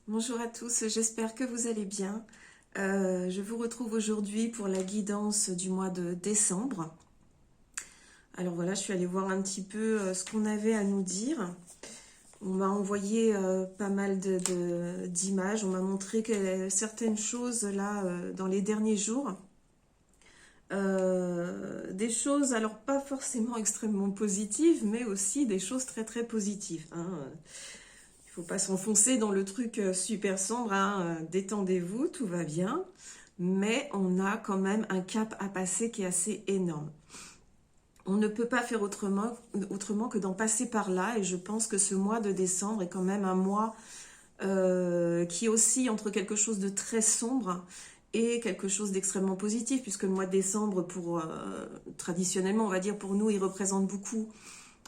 Bonjour à tous, j'espère que vous allez bien. Je vous retrouve aujourd'hui pour la guidance du mois de décembre. Alors voilà, je suis allée voir un petit peu ce qu'on avait à nous dire. On m'a envoyé pas mal d'images, on m'a montré certaines choses là dans les derniers jours. Des choses, alors pas forcément extrêmement positives, mais aussi des choses très très positives, hein. Il faut pas s'enfoncer dans le truc super sombre, hein. Détendez-vous, tout va bien. Mais on a quand même un cap à passer qui est assez énorme. On ne peut pas faire autrement que d'en passer par là. Et je pense que ce mois de décembre est quand même un mois qui oscille entre quelque chose de très sombre et quelque chose d'extrêmement positif, puisque le mois de décembre, traditionnellement, on va dire pour nous, il représente beaucoup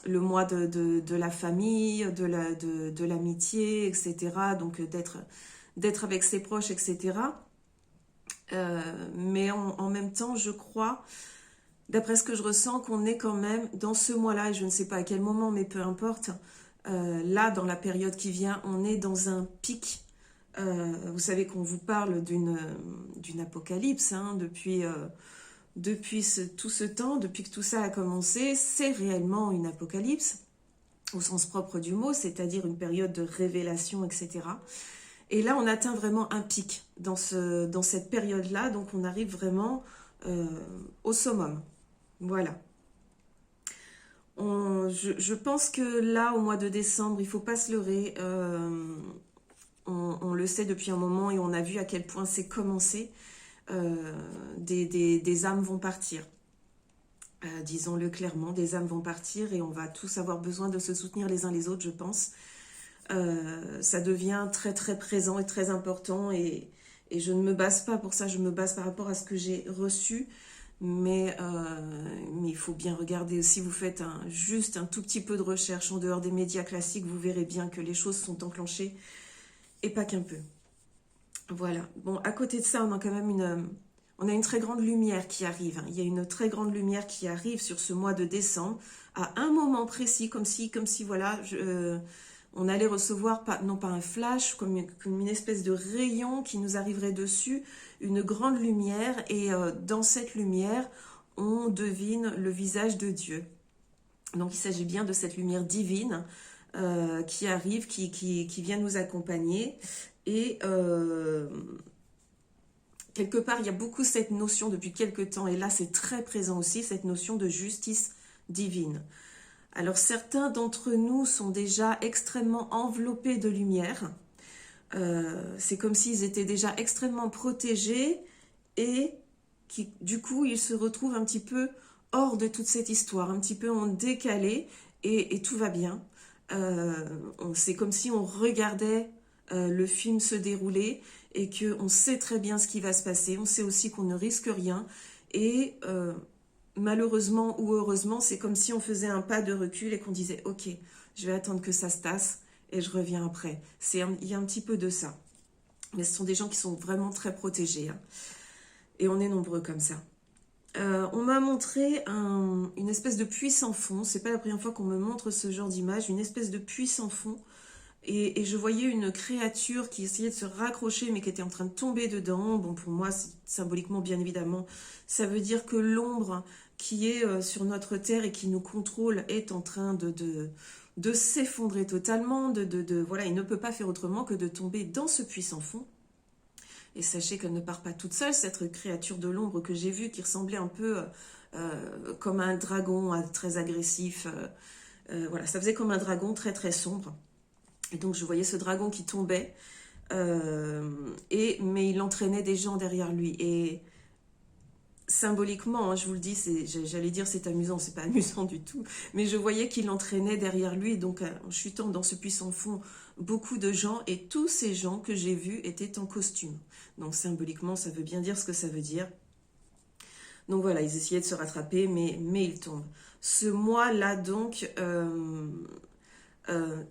le mois de la famille, de l'amitié, etc. Donc d'être avec ses proches, etc. Mais en même temps, je crois, d'après ce que je ressens, qu'on est quand même dans ce mois-là, et je ne sais pas à quel moment, mais peu importe, là, dans la période qui vient, on est dans un pic. Vous savez qu'on vous parle d'une apocalypse, hein, depuis tout ce temps, depuis que tout ça a commencé, c'est réellement une apocalypse au sens propre du mot, c'est-à-dire une période de révélation, etc. Et là, on atteint vraiment un pic dans cette période-là, donc on arrive vraiment euh, au summum. Voilà. Je pense que là, au mois de décembre, il ne faut pas se leurrer. On le sait depuis un moment et on a vu à quel point c'est commencé. Des âmes vont partir. Disons-le clairement, des âmes vont partir et on va tous avoir besoin de se soutenir les uns les autres, je pense. Ça devient très très présent et très important et je ne me base pas pour ça, je me base par rapport à ce que j'ai reçu, mais il faut bien regarder. Si vous faites juste un tout petit peu de recherche en dehors des médias classiques, vous verrez bien que les choses sont enclenchées et pas qu'un peu. Voilà. Bon, à côté de ça, on a une très grande lumière qui arrive, hein. Il y a une très grande lumière qui arrive sur ce mois de décembre, à un moment précis, comme si voilà, on allait recevoir, non pas un flash, comme une espèce de rayon qui nous arriverait dessus, une grande lumière, et dans cette lumière, on devine le visage de Dieu. Donc il s'agit bien de cette lumière divine qui arrive, qui vient nous accompagner. Et quelque part, il y a beaucoup cette notion depuis quelque temps, et là c'est très présent aussi, cette notion de justice divine. Alors certains d'entre nous sont déjà extrêmement enveloppés de lumière. C'est comme s'ils étaient déjà extrêmement protégés et du coup, ils se retrouvent un petit peu hors de toute cette histoire, un petit peu en décalé et tout va bien. C'est comme si on regardait le film se dérouler et qu'on sait très bien ce qui va se passer. On sait aussi qu'on ne risque rien et malheureusement ou heureusement, c'est comme si on faisait un pas de recul et qu'on disait « Ok, je vais attendre que ça se tasse et je reviens après ». Il y a un petit peu de ça. Mais ce sont des gens qui sont vraiment très protégés, hein. Et on est nombreux comme ça. On m'a montré une espèce de puits sans fond. C'est pas la première fois qu'on me montre ce genre d'image. Une espèce de puits sans fond. Et je voyais une créature qui essayait de se raccrocher mais qui était en train de tomber dedans. Bon, pour moi, symboliquement, bien évidemment, ça veut dire que l'ombre qui est sur notre terre et qui nous contrôle est en train de s'effondrer totalement. Voilà, il ne peut pas faire autrement que de tomber dans ce puits sans fond. Et sachez qu'elle ne part pas toute seule, cette créature de l'ombre que j'ai vue, qui ressemblait un peu comme un dragon, très agressif. Voilà, ça faisait comme un dragon très très sombre. Et donc je voyais ce dragon qui tombait, mais il entraînait des gens derrière lui. Et symboliquement, hein, je vous le dis, j'allais dire c'est amusant, c'est pas amusant du tout, mais je voyais qu'il entraînait derrière lui, donc en chutant dans ce puissant fond, beaucoup de gens, et tous ces gens que j'ai vus étaient en costume. Donc symboliquement, ça veut bien dire ce que ça veut dire. Donc voilà, ils essayaient de se rattraper, mais ils tombent. Ce mois-là, donc,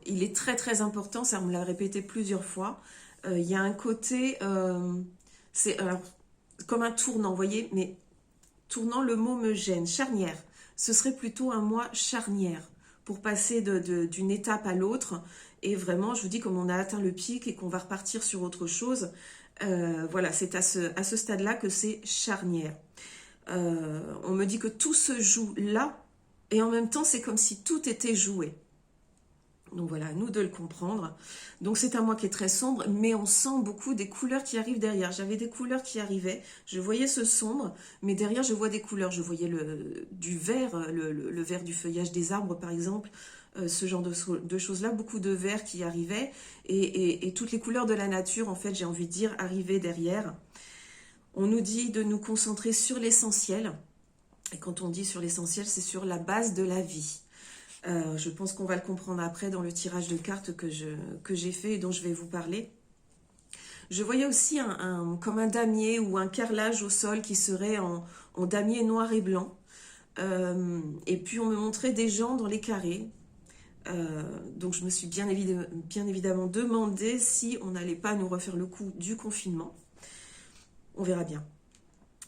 il est très très important, ça on me l'a répété plusieurs fois. Il y a un côté, c'est alors, comme un tournant, vous voyez, mais tournant, le mot me gêne. Charnière. Ce serait plutôt un mois charnière pour passer d'une étape à l'autre Et vraiment, je vous dis, comme on a atteint le pic et qu'on va repartir sur autre chose, voilà, c'est à ce stade-là que c'est charnière. On me dit que tout se joue là, et en même temps, c'est comme si tout était joué. Donc voilà, à nous de le comprendre. Donc c'est un mois qui est très sombre, mais on sent beaucoup des couleurs qui arrivent derrière. J'avais des couleurs qui arrivaient, je voyais ce sombre, mais derrière je vois des couleurs. Je voyais du vert, le vert du feuillage des arbres par exemple, ce genre de choses-là, beaucoup de vert qui arrivait, et toutes les couleurs de la nature, en fait, j'ai envie de dire, arrivaient derrière. On nous dit de nous concentrer sur l'essentiel, et quand on dit sur l'essentiel, c'est sur la base de la vie. Je pense qu'on va le comprendre après dans le tirage de cartes que j'ai fait et dont je vais vous parler. Je voyais aussi comme un damier ou un carrelage au sol qui serait en damier noir et blanc. Et puis on me montrait des gens dans les carrés. Donc je me suis bien évidemment demandé si on n'allait pas nous refaire le coup du confinement. On verra bien.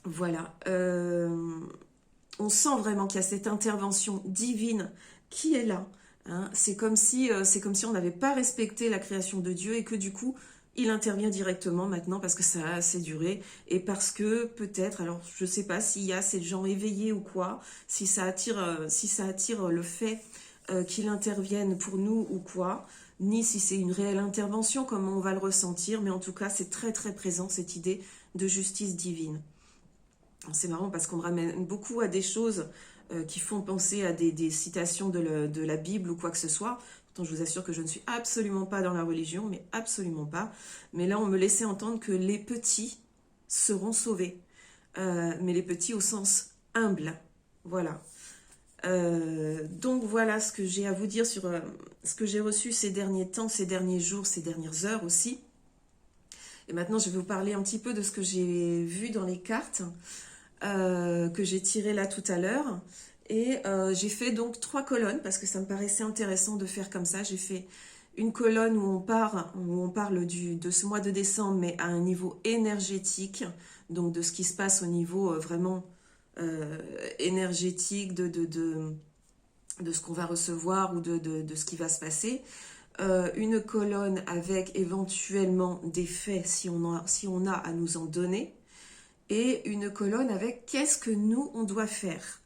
Voilà. On sent vraiment qu'il y a cette intervention divine qui est là. Hein. C'est comme si on n'avait pas respecté la création de Dieu et que du coup, il intervient directement maintenant parce que ça a assez duré et parce que peut-être, alors je ne sais pas s'il y a ces gens éveillés ou quoi, si ça attire le fait qu'il intervienne pour nous ou quoi, ni si c'est une réelle intervention, comment on va le ressentir, mais en tout cas, c'est très très présent cette idée de justice divine. C'est marrant parce qu'on me ramène beaucoup à des choses qui font penser à des citations de la Bible ou quoi que ce soit. Pourtant, je vous assure que je ne suis absolument pas dans la religion, mais absolument pas. Mais là, on me laissait entendre que les petits seront sauvés. Mais les petits au sens humble. Voilà. Donc voilà ce que j'ai à vous dire sur ce que j'ai reçu ces derniers temps, ces derniers jours, ces dernières heures aussi. Et maintenant, je vais vous parler un petit peu de ce que j'ai vu dans les cartes. Que j'ai tiré là tout à l'heure. Et j'ai fait donc 3 colonnes parce que ça me paraissait intéressant de faire comme ça. J'ai fait une colonne où on parle de ce mois de décembre, mais à un niveau énergétique, donc de ce qui se passe au niveau vraiment énergétique, de ce qu'on va recevoir ou de ce qui va se passer. Une colonne avec éventuellement des faits si on a à nous en donner. Et une colonne avec qu'est-ce que nous, on doit faire.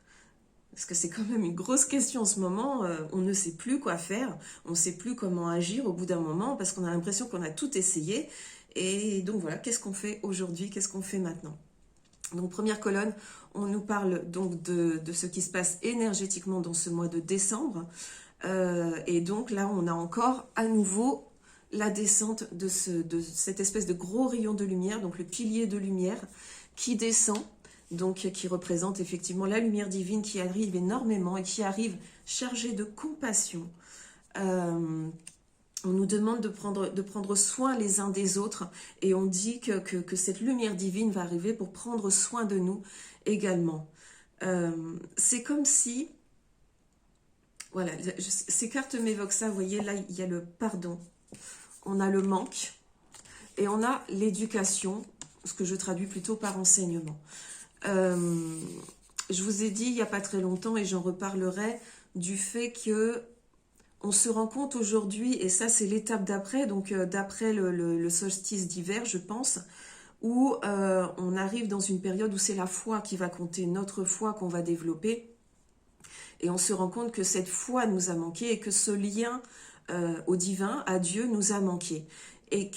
Parce que c'est quand même une grosse question en ce moment, on ne sait plus quoi faire, on ne sait plus comment agir au bout d'un moment, parce qu'on a l'impression qu'on a tout essayé. Et donc voilà, qu'est-ce qu'on fait aujourd'hui, qu'est-ce qu'on fait maintenant? Donc première colonne, on nous parle donc de ce qui se passe énergétiquement dans ce mois de décembre. Et donc là, on a encore à nouveau la descente de cette espèce de gros rayon de lumière, donc le pilier de lumière, qui descend, donc qui représente effectivement la lumière divine qui arrive énormément et qui arrive chargée de compassion. On nous demande de prendre soin les uns des autres et on dit que cette lumière divine va arriver pour prendre soin de nous également. C'est comme si, voilà, ces cartes m'évoquent ça, vous voyez, là il y a le pardon, on a le manque et on a l'éducation, ce que je traduis plutôt par enseignement. Je vous ai dit il n'y a pas très longtemps, et j'en reparlerai, du fait que on se rend compte aujourd'hui, et ça c'est l'étape d'après, donc d'après le solstice d'hiver, je pense, où on arrive dans une période où c'est la foi qui va compter, notre foi qu'on va développer, et on se rend compte que cette foi nous a manqué, et que ce lien au divin, à Dieu, nous a manqué. Et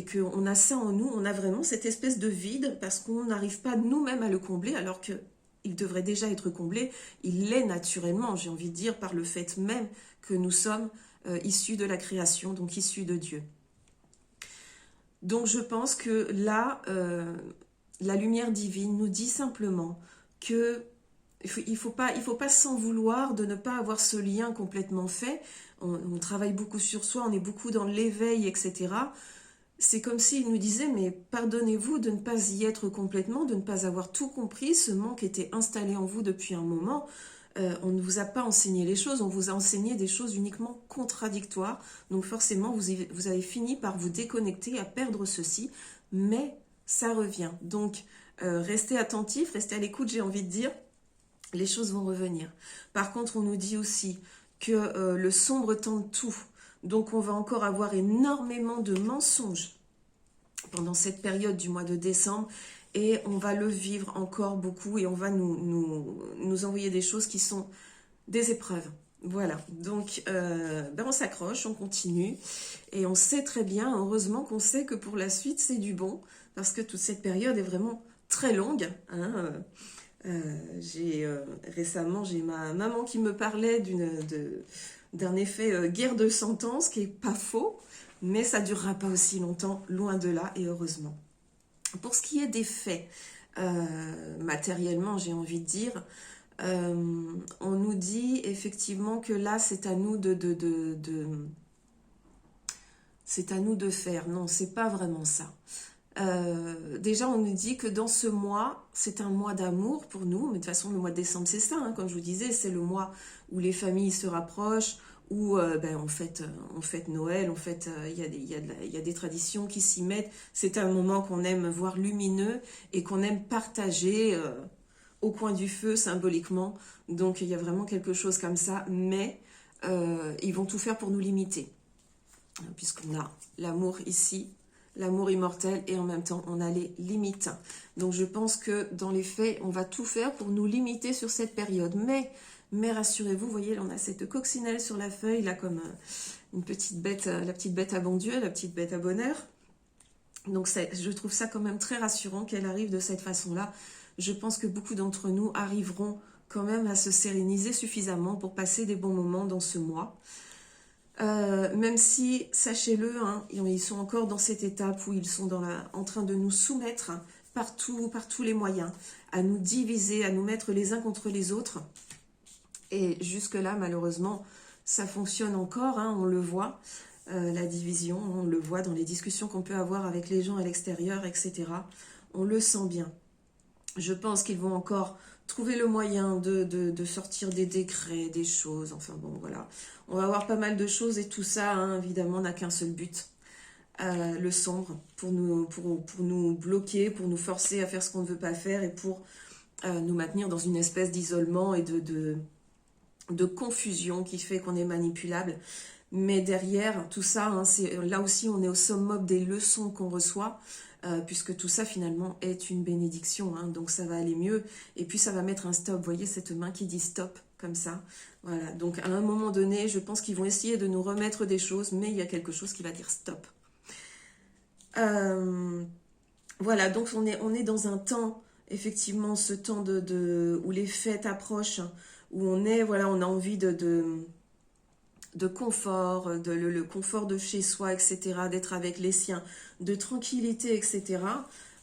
qu'on a ça en nous, on a vraiment cette espèce de vide parce qu'on n'arrive pas nous-mêmes à le combler alors qu'il devrait déjà être comblé. Il l'est naturellement, j'ai envie de dire, par le fait même que nous sommes issus de la création, donc issus de Dieu. Donc je pense que là, la lumière divine nous dit simplement que il faut pas s'en vouloir de ne pas avoir ce lien complètement fait. On travaille beaucoup sur soi, on est beaucoup dans l'éveil, etc. C'est comme s'il nous disait, mais pardonnez-vous de ne pas y être complètement, de ne pas avoir tout compris. Ce manque était installé en vous depuis un moment. On ne vous a pas enseigné les choses, on vous a enseigné des choses uniquement contradictoires. Donc forcément, vous avez fini par vous déconnecter, à perdre ceci, mais ça revient. Donc restez attentifs, restez à l'écoute, j'ai envie de dire. Les choses vont revenir. Par contre, on nous dit aussi que le sombre tente tout. Donc on va encore avoir énormément de mensonges pendant cette période du mois de décembre et on va le vivre encore beaucoup et on va nous envoyer des choses qui sont des épreuves. Voilà, donc on s'accroche, on continue et on sait très bien, heureusement qu'on sait que pour la suite c'est du bon parce que toute cette période est vraiment très longue. Hein. Récemment, j'ai ma maman qui me parlait d'un effet guerre de 100 ans, ce qui n'est pas faux, mais ça ne durera pas aussi longtemps, loin de là, et heureusement. Pour ce qui est des faits, matériellement, j'ai envie de dire, on nous dit effectivement que là, c'est à nous c'est à nous de faire. Non, c'est pas vraiment ça. Déjà, on nous dit que dans ce mois, c'est un mois d'amour pour nous, mais de toute façon, le mois de décembre, c'est ça, hein, comme je vous disais, c'est le mois où les familles se rapprochent, où on fête Noël, il y a des traditions qui s'y mettent. C'est un moment qu'on aime voir lumineux et qu'on aime partager au coin du feu, symboliquement. Donc, il y a vraiment quelque chose comme ça, mais ils vont tout faire pour nous limiter, puisqu'on a l'amour ici, l'amour immortel, et en même temps, on a les limites. Donc, je pense que dans les faits, on va tout faire pour nous limiter sur cette période. Mais rassurez-vous, vous voyez, là, on a cette coccinelle sur la feuille, là, comme une petite bête, la petite bête à bon Dieu, la petite bête à bonheur. Donc, je trouve ça quand même très rassurant qu'elle arrive de cette façon-là. Je pense que beaucoup d'entre nous arriveront quand même à se séréniser suffisamment pour passer des bons moments dans ce mois. Même si, sachez-le, hein, ils sont encore dans cette étape où ils sont en train de nous soumettre par tous les moyens, à nous diviser, à nous mettre les uns contre les autres. Et jusque-là, malheureusement, ça fonctionne encore, hein, on le voit, la division, on le voit dans les discussions qu'on peut avoir avec les gens à l'extérieur, etc. On le sent bien. Je pense qu'ils vont encore trouver le moyen de sortir des décrets, des choses, enfin bon, voilà. On va avoir pas mal de choses et tout ça, hein, évidemment, n'a qu'un seul but, le sombre, pour nous bloquer, pour nous forcer à faire ce qu'on ne veut pas faire et pour nous maintenir dans une espèce d'isolement et de confusion qui fait qu'on est manipulable. Mais derrière tout ça, hein, là aussi on est au summum des leçons qu'on reçoit, puisque tout ça finalement est une bénédiction, hein, donc ça va aller mieux, et puis ça va mettre un stop. Vous voyez cette main qui dit stop, comme ça, voilà. Donc à un moment donné, je pense qu'ils vont essayer de nous remettre des choses, mais il y a quelque chose qui va dire stop. Voilà, donc on est dans un temps, effectivement, ce temps où les fêtes approchent, où on a envie de confort, le confort de chez soi, etc., d'être avec les siens, de tranquillité, etc.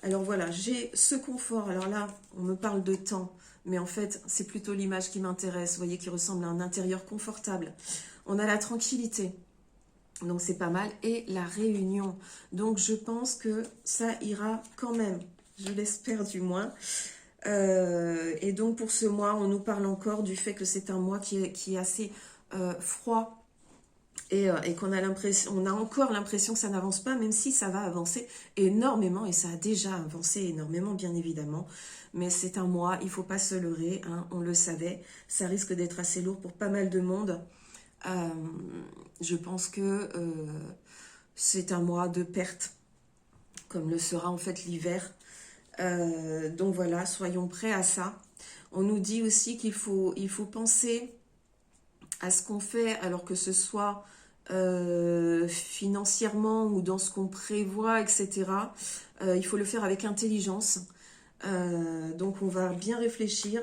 Alors voilà, j'ai ce confort. Alors là, on me parle de temps, mais en fait, c'est plutôt l'image qui m'intéresse, vous voyez, qui ressemble à un intérieur confortable. On a la tranquillité, donc c'est pas mal, et la réunion. Donc je pense que ça ira quand même, je l'espère du moins. Et donc pour ce mois, on nous parle encore du fait que c'est un mois qui est assez froid, et qu'on on a encore l'impression que ça n'avance pas, même si ça va avancer énormément, et ça a déjà avancé énormément, bien évidemment. Mais c'est un mois, il ne faut pas se leurrer, hein, on le savait, ça risque d'être assez lourd pour pas mal de monde. Je pense que c'est un mois de perte, comme le sera en fait l'hiver. Donc voilà, soyons prêts à ça. On nous dit aussi qu'il faut penser à ce qu'on fait, alors que ce soit financièrement ou dans ce qu'on prévoit, etc. Il faut le faire avec intelligence. Donc on va bien réfléchir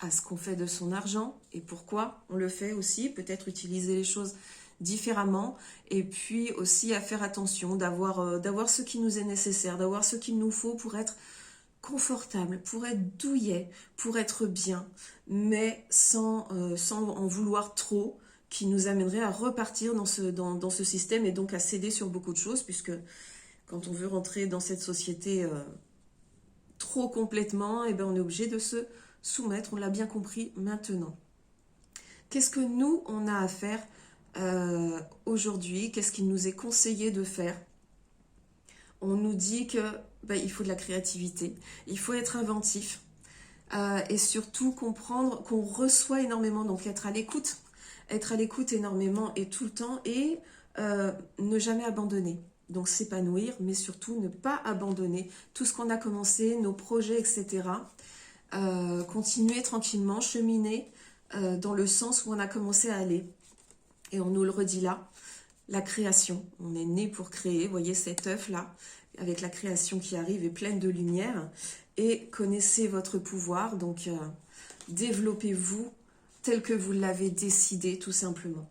à ce qu'on fait de son argent et pourquoi on le fait aussi, peut-être utiliser les choses différemment, et puis aussi à faire attention d'avoir ce qui nous est nécessaire, d'avoir ce qu'il nous faut pour être confortable, pour être douillet, pour être bien, mais sans en vouloir trop, qui nous amènerait à repartir dans ce système et donc à céder sur beaucoup de choses, puisque quand on veut rentrer dans cette société trop complètement, on est obligé de se soumettre, on l'a bien compris maintenant. Qu'est-ce que nous, on a à faire aujourd'hui? Qu'est-ce qu'il nous est conseillé de faire? On nous dit que il faut de la créativité, il faut être inventif et surtout comprendre qu'on reçoit énormément, donc être à l'écoute être à l'écoute énormément et tout le temps et ne jamais abandonner. Donc s'épanouir, mais surtout ne pas abandonner tout ce qu'on a commencé, nos projets, etc. Continuer tranquillement, cheminer dans le sens où on a commencé à aller. Et on nous le redit là, la création. On est né pour créer, vous voyez cet œuf-là, avec la création qui arrive est pleine de lumière. Et connaissez votre pouvoir, donc développez-vous tel que vous l'avez décidé, tout simplement.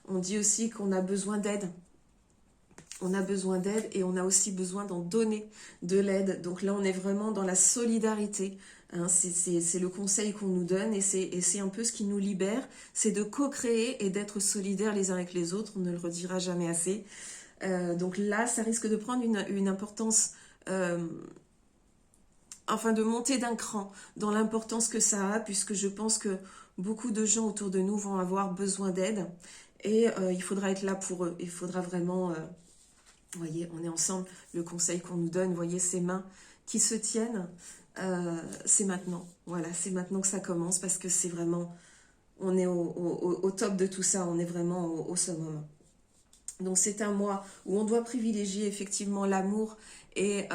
On dit aussi qu'on a besoin d'aide. On a besoin d'aide et on a aussi besoin d'en donner de l'aide. Donc là, on est vraiment dans la solidarité. Hein, c'est le conseil qu'on nous donne et c'est un peu ce qui nous libère. C'est de co-créer et d'être solidaires les uns avec les autres. On ne le redira jamais assez. Donc là, ça risque de prendre une importance... enfin, de monter d'un cran dans l'importance que ça a, puisque je pense que beaucoup de gens autour de nous vont avoir besoin d'aide. Et il faudra être là pour eux. Il faudra vraiment... vous voyez, on est ensemble, le conseil qu'on nous donne, vous voyez ces mains qui se tiennent, c'est maintenant. Voilà, c'est maintenant que ça commence parce que c'est vraiment, on est au top de tout ça, on est vraiment au summum. Donc c'est un mois où on doit privilégier effectivement l'amour et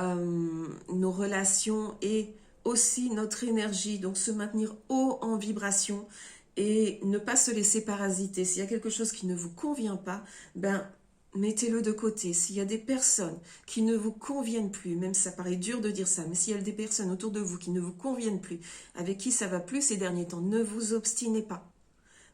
nos relations et aussi notre énergie, donc se maintenir haut en vibration et ne pas se laisser parasiter. S'il y a quelque chose qui ne vous convient pas, ben mettez-le de côté. S'il y a des personnes qui ne vous conviennent plus, même ça paraît dur de dire ça, mais s'il y a des personnes autour de vous qui ne vous conviennent plus, avec qui ça va plus ces derniers temps, ne vous obstinez pas.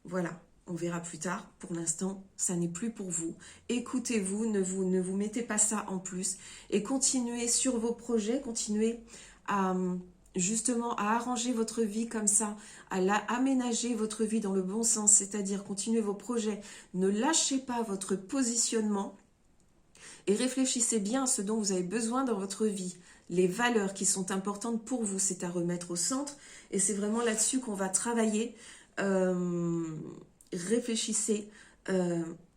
Voilà, on verra plus tard. Pour l'instant, ça n'est plus pour vous. Écoutez-vous, ne vous mettez pas ça en plus et continuez sur vos projets, continuez à justement à arranger votre vie comme ça, à aménager votre vie dans le bon sens, c'est-à-dire continuez vos projets, ne lâchez pas votre positionnement et réfléchissez bien à ce dont vous avez besoin dans votre vie. Les valeurs qui sont importantes pour vous, c'est à remettre au centre et c'est vraiment là-dessus qu'on va travailler. Réfléchissez,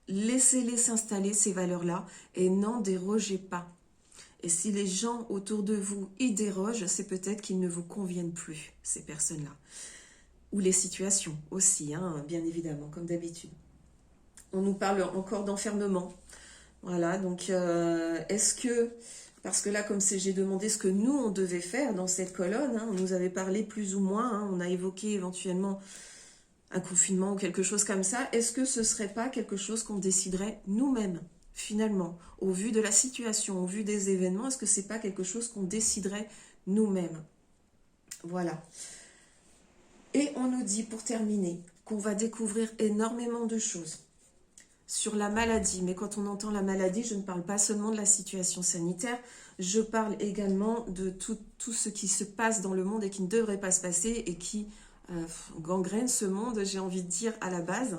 laissez-les s'installer ces valeurs-là et n'en dérogez pas. Et si les gens autour de vous y dérogent, c'est peut-être qu'ils ne vous conviennent plus, ces personnes-là. Ou les situations aussi, hein, bien évidemment, comme d'habitude. On nous parle encore d'enfermement. Voilà, donc est-ce que... Parce que là, comme j'ai demandé ce que nous, on devait faire dans cette colonne, hein, on nous avait parlé plus ou moins, hein, on a évoqué éventuellement un confinement ou quelque chose comme ça. Est-ce que ce ne serait pas quelque chose qu'on déciderait nous-mêmes ? Finalement, au vu de la situation, au vu des événements, est-ce que c'est pas quelque chose qu'on déciderait nous-mêmes? Voilà. Et on nous dit, pour terminer, qu'on va découvrir énormément de choses sur la maladie. Mais quand on entend la maladie, je ne parle pas seulement de la situation sanitaire, je parle également de tout ce qui se passe dans le monde et qui ne devrait pas se passer et qui gangrène ce monde, j'ai envie de dire, à la base.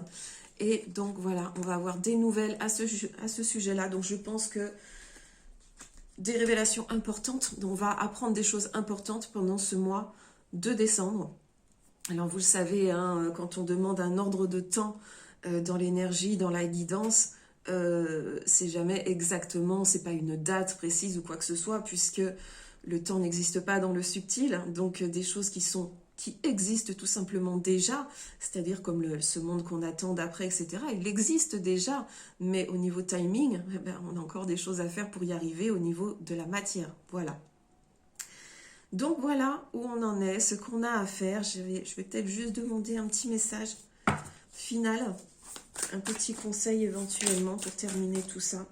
Et donc voilà, on va avoir des nouvelles à ce sujet-là. Donc je pense que des révélations importantes, on va apprendre des choses importantes pendant ce mois de décembre. Alors vous le savez, hein, quand on demande un ordre de temps dans l'énergie, dans la guidance, c'est jamais exactement, c'est pas une date précise ou quoi que ce soit, puisque le temps n'existe pas dans le subtil. Donc des choses qui existe tout simplement déjà, c'est-à-dire comme ce monde qu'on attend d'après, etc. Il existe déjà, mais au niveau timing, eh ben, on a encore des choses à faire pour y arriver au niveau de la matière. Voilà. Donc voilà où on en est, ce qu'on a à faire. Je vais peut-être juste demander un petit message final, un petit conseil éventuellement pour terminer tout ça.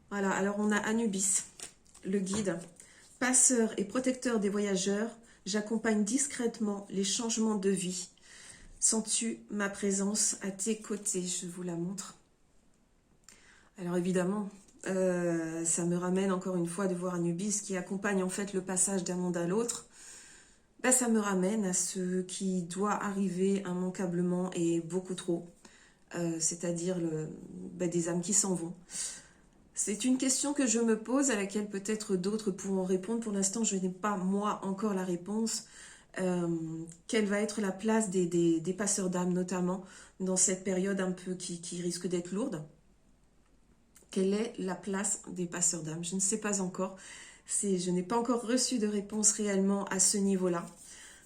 Voilà, alors on a Anubis, le guide. Passeur et protecteur des voyageurs, j'accompagne discrètement les changements de vie. Sens-tu ma présence à tes côtés? Je vous la montre. Alors évidemment, ça me ramène encore une fois de voir Anubis qui accompagne en fait le passage d'un monde à l'autre. Ben, ça me ramène à ce qui doit arriver immanquablement et beaucoup trop. C'est-à-dire des âmes qui s'en vont. C'est une question que je me pose, à laquelle peut-être d'autres pourront répondre. Pour l'instant, je n'ai pas, moi, encore la réponse. Quelle va être la place des passeurs d'âmes, notamment, dans cette période un peu qui risque d'être lourde? Quelle est la place des passeurs d'âmes? Je ne sais pas encore. Je n'ai pas encore reçu de réponse réellement à ce niveau-là.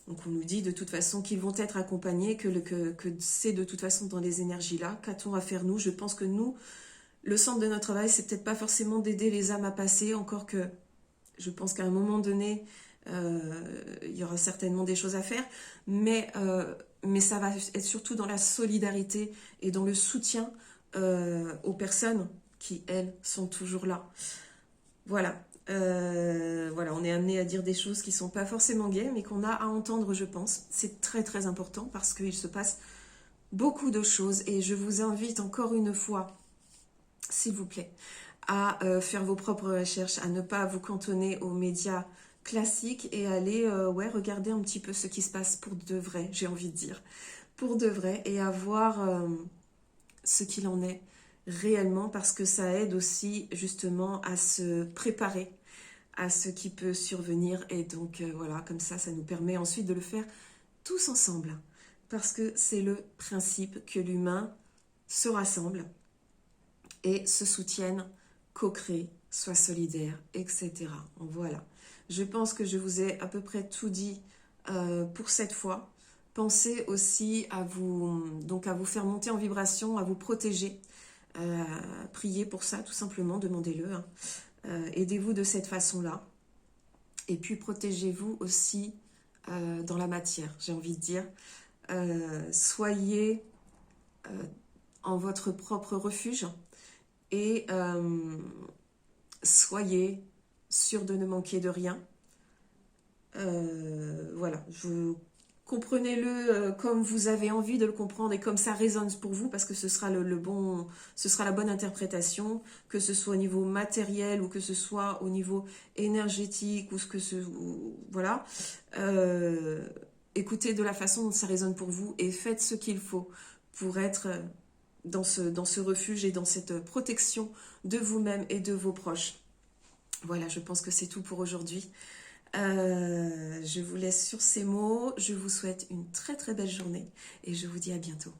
Donc on nous dit de toute façon qu'ils vont être accompagnés, que c'est de toute façon dans les énergies-là. Qu'a-t-on à faire nous? Je pense que nous, le centre de notre travail, c'est peut-être pas forcément d'aider les âmes à passer, encore que je pense qu'à un moment donné, il y aura certainement des choses à faire, mais ça va être surtout dans la solidarité et dans le soutien aux personnes qui, elles, sont toujours là. Voilà. Voilà, on est amené à dire des choses qui sont pas forcément gaies, mais qu'on a à entendre, je pense. C'est très très important parce qu'il se passe beaucoup de choses et je vous invite encore une fois, s'il vous plaît, à faire vos propres recherches, à ne pas vous cantonner aux médias classiques et aller regarder un petit peu ce qui se passe pour de vrai, j'ai envie de dire, pour de vrai, et à voir ce qu'il en est réellement, parce que ça aide aussi justement à se préparer à ce qui peut survenir, et donc voilà, comme ça nous permet ensuite de le faire tous ensemble, parce que c'est le principe que l'humain se rassemble et se soutienne, co-crée, soit solidaire, etc. Voilà. Je pense que je vous ai à peu près tout dit pour cette fois. Pensez aussi à vous faire monter en vibration, à vous protéger. Priez pour ça, tout simplement, demandez-le. Hein. Aidez-vous de cette façon-là. Et puis protégez-vous aussi dans la matière, j'ai envie de dire. Soyez en votre propre refuge. Et soyez sûr de ne manquer de rien. Voilà, comprenez-le comme vous avez envie de le comprendre et comme ça résonne pour vous, parce que ce sera ce sera la bonne interprétation, que ce soit au niveau matériel ou que ce soit au niveau énergétique voilà. Écoutez de la façon dont ça résonne pour vous et faites ce qu'il faut pour être dans ce refuge et dans cette protection de vous-même et de vos proches. Voilà, je pense que c'est tout pour aujourd'hui. Je vous laisse sur ces mots. Je vous souhaite une très très belle journée et je vous dis à bientôt.